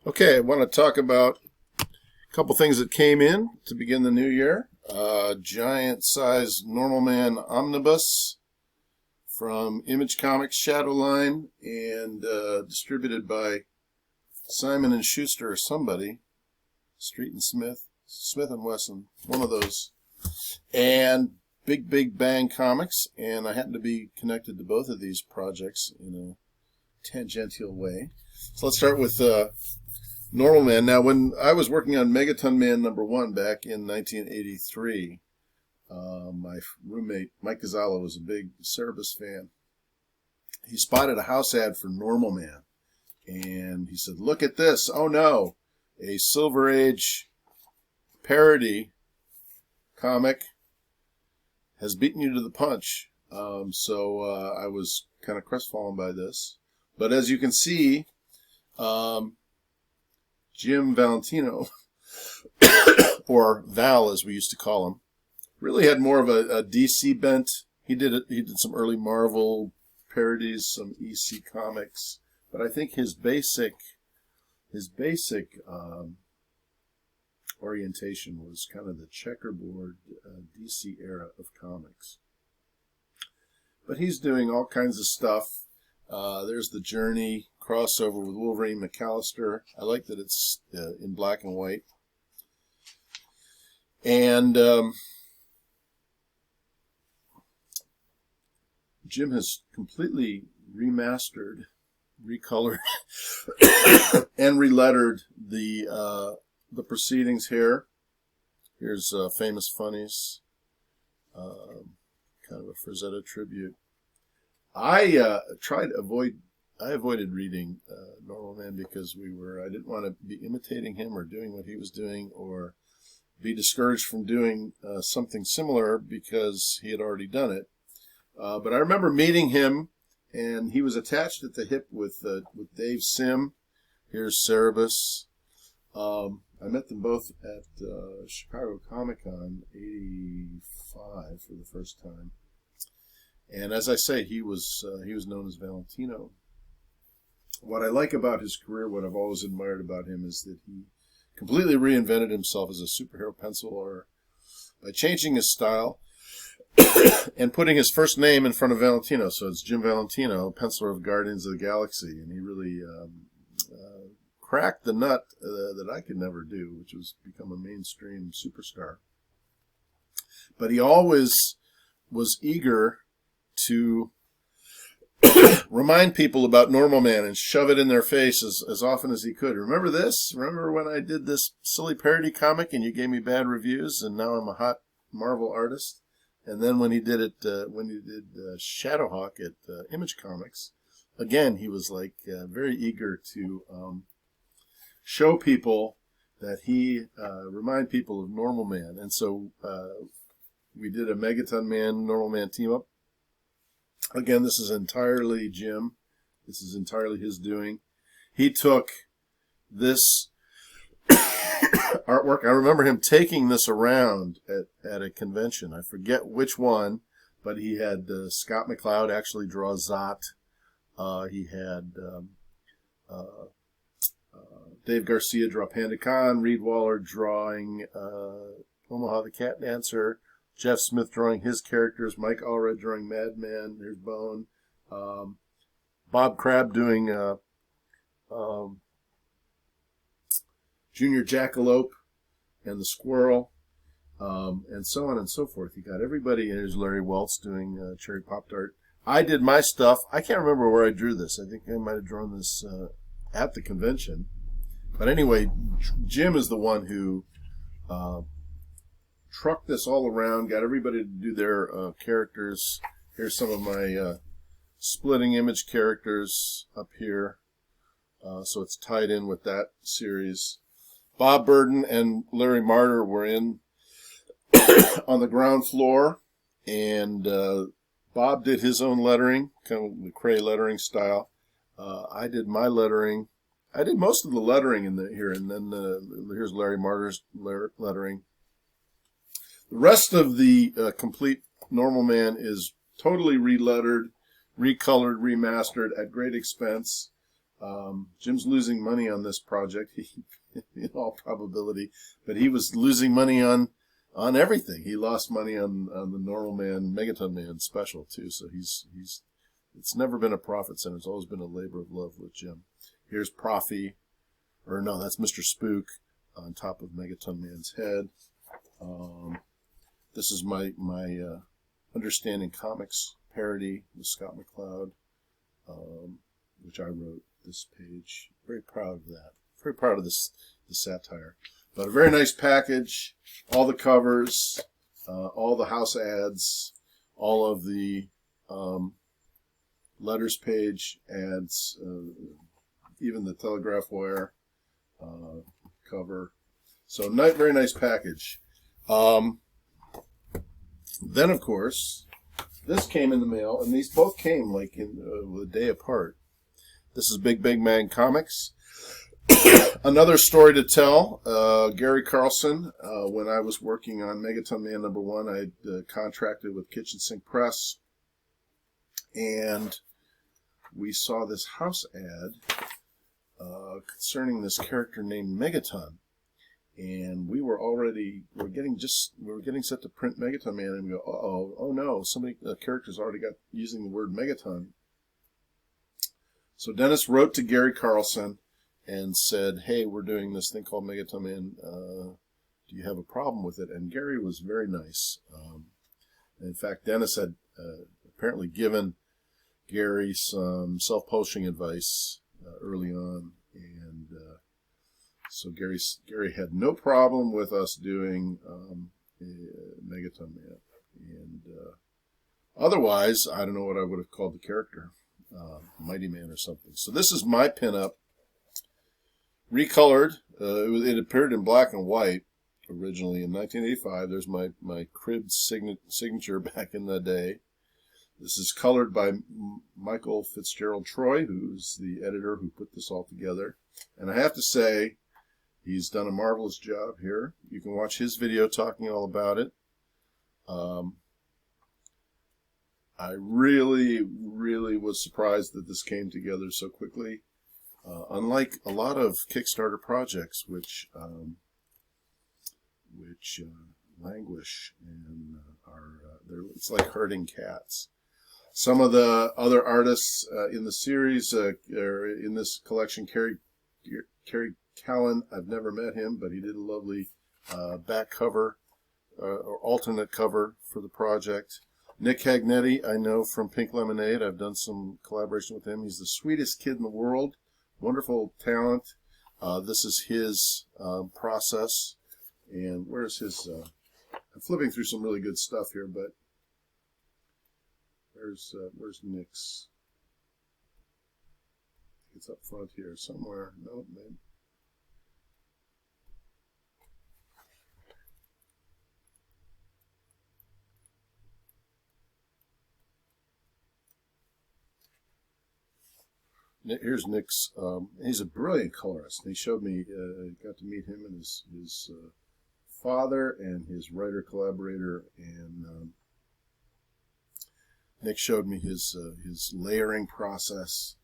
Okay, I want to talk about a couple things that came in to begin the new year. Giant size Normal Man omnibus from Image Comics Shadow Line and distributed by Simon and Schuster or somebody, Street and Smith, Smith and Wesson, one of those. And Big Bang Comics, and I happen to be connected to both of these projects in a tangential way. So let's start with Normal Man. Now, when I was working on Megaton Man #1 back in 1983, my roommate, Mike Gonzalo, was a big Cerebus fan. He spotted a house ad for Normal Man, and he said, "Look at this. Oh, no, a Silver Age parody comic has beaten you to the punch." So I was kind of crestfallen by this. But as you can see, Jim Valentino, or Val as we used to call him, really had more of a DC bent. He did some early Marvel parodies, some EC comics, but I think his basic orientation was kind of the checkerboard DC era of comics. But he's doing all kinds of stuff. There's the Journey crossover with Wolverine McAllister. I like that it's in black and white. And Jim has completely remastered, recolored, and relettered the proceedings here. Here's Famous Funnies, kind of a Frazetta tribute. I avoided reading Normal Man because I didn't want to be imitating him or doing what he was doing or be discouraged from doing something similar because he had already done it. But I remember meeting him, and he was attached at the hip with Dave Sim. Here's Cerebus. I met them both at Chicago Comic-Con '85 for the first time. And as I say, he was known as Valentino. What I like about his career, what I've always admired about him, is that he completely reinvented himself as a superhero penciler by changing his style and putting his first name in front of Valentino. So it's Jim Valentino, penciler of Guardians of the Galaxy, and he really cracked the nut that I could never do, which was become a mainstream superstar. But he always was eager to remind people about Normal Man and shove it in their face as often as he could. Remember this? Remember when I did this silly parody comic and you gave me bad reviews and now I'm a hot Marvel artist? And then when he did Shadowhawk at Image Comics, again, he was like very eager to show people that he remind people of Normal Man. And so we did a Megaton Man, Normal Man team up. Again, this is entirely Jim. This is entirely his doing. He took this artwork. I remember him taking this around at a convention. I forget which one, but he had Scott McCloud actually draw Zot. He had Dave Garcia draw Panda Khan, Reed Waller drawing Omaha the Cat Dancer, Jeff Smith drawing his characters, Mike Allred drawing Madman, there's Bone, Bob Crabb doing Junior Jackalope and the Squirrel, and so on and so forth. You got everybody, and there's Larry Welts doing Cherry Pop Tart. I did my stuff. I can't remember where I drew this. I think I might have drawn this at the convention. But anyway, Jim is the one who trucked this all around, got everybody to do their characters. Here's some of my splitting image characters up here. So it's tied in with that series. Bob Burden and Larry Martyr were in on the ground floor, and Bob did his own lettering, kind of the Cray lettering style. I did my lettering. I did most of the lettering in here, and then here's Larry Martyr's lettering. The rest of the complete Normal Man is totally relettered, recolored, remastered at great expense. Jim's losing money on this project, in all probability, but he was losing money on everything. He lost money on the Normal Man, Megaton Man special too. So it's never been a profit center. It's always been a labor of love with Jim. Here's Profi, or no, that's Mr. Spook on top of Megaton Man's head. This is my Understanding Comics parody with Scott McCloud, which I wrote this page. Very proud of that. Very proud of the satire. But a very nice package. All the covers, all the house ads, all of the letters page ads, even the telegraph wire cover. So very nice package. Then, of course, this came in the mail, and these both came like in a day apart. This is Big Man Comics. Another story to tell. Gary Carlson, when I was working on Megaton Man #1, I contracted with Kitchen Sink Press, and we saw this house ad concerning this character named Megaton. And we were getting set to print Megaton Man, and we go, oh no, the character's already got using the word Megaton. So Dennis wrote to Gary Carlson and said, hey, we're doing this thing called Megaton Man. Do you have a problem with it? And Gary was very nice. In fact, Dennis had apparently given Gary some self-publishing advice early on, and so Gary had no problem with us doing Megaton Man. And otherwise, I don't know what I would have called the character, Mighty Man or something. So this is my pinup, recolored. It appeared in black and white originally in 1985. There's my cribbed signature back in the day. This is colored by Michael Fitzgerald Troy, who's the editor who put this all together. And I have to say, he's done a marvelous job here. You can watch his video talking all about it. I really, really was surprised that this came together so quickly. Unlike a lot of Kickstarter projects, which languish and it's like herding cats. Some of the other artists in the series, or in this collection, Kerry Callan, I've never met him, but he did a lovely back cover or alternate cover for the project. Nick Cagnetti, I know from Pink Lemonade. I've done some collaboration with him. He's the sweetest kid in the world. Wonderful talent. This is his process. And where's his... I'm flipping through some really good stuff here, but where's Nick's? It's up front here somewhere. No, maybe. Here's Nick's. He's a brilliant colorist. He showed me, got to meet him and his father and his writer collaborator, and Nick showed me his layering process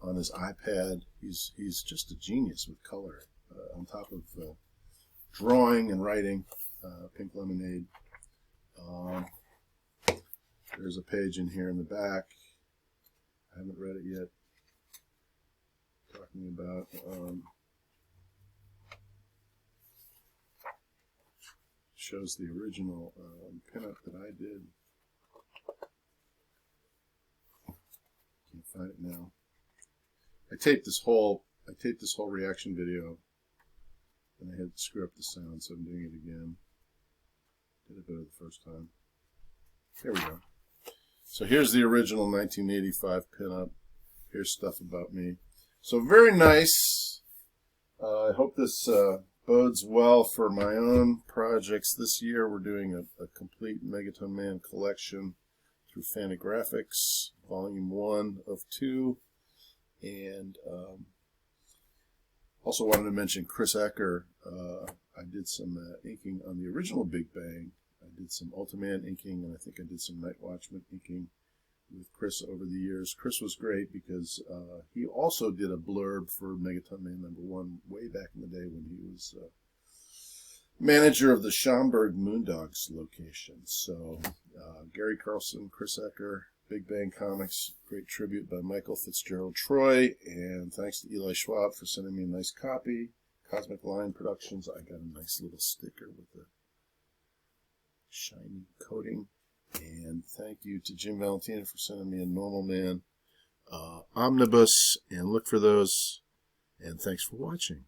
on his iPad. He's just a genius with color, on top of drawing and writing. Pink Lemonade. There's a page in here in the back. I haven't read it yet. Talking about shows the original pinup that I did. Can't find it now. I taped this whole reaction video, and I had to screw up the sound, so I'm doing it again. Did it better the first time. There we go. So here's the original 1985 pinup. Here's stuff about me. So very nice. I hope this bodes well for my own projects this year. We're doing a complete Megaton Man collection through Fantagraphics, Volume 1 of 2. And also wanted to mention Chris Ecker. I did some inking on the original Big Bang. I did some Ultraman inking, and I think I did some Night Watchman inking with Chris over the years. Chris was great because he also did a blurb for Megaton Man #1 way back in the day when he was manager of the Schaumburg Moondogs location. So Gary Carlson, Chris Ecker, Big Bang Comics, great tribute by Michael Fitzgerald Troy, and thanks to Eli Schwab for sending me a nice copy. Cosmic Line Productions, I got a nice little sticker with a shiny coating. And thank you to Jim Valentino for sending me a Normal Man omnibus, and look for those, and thanks for watching.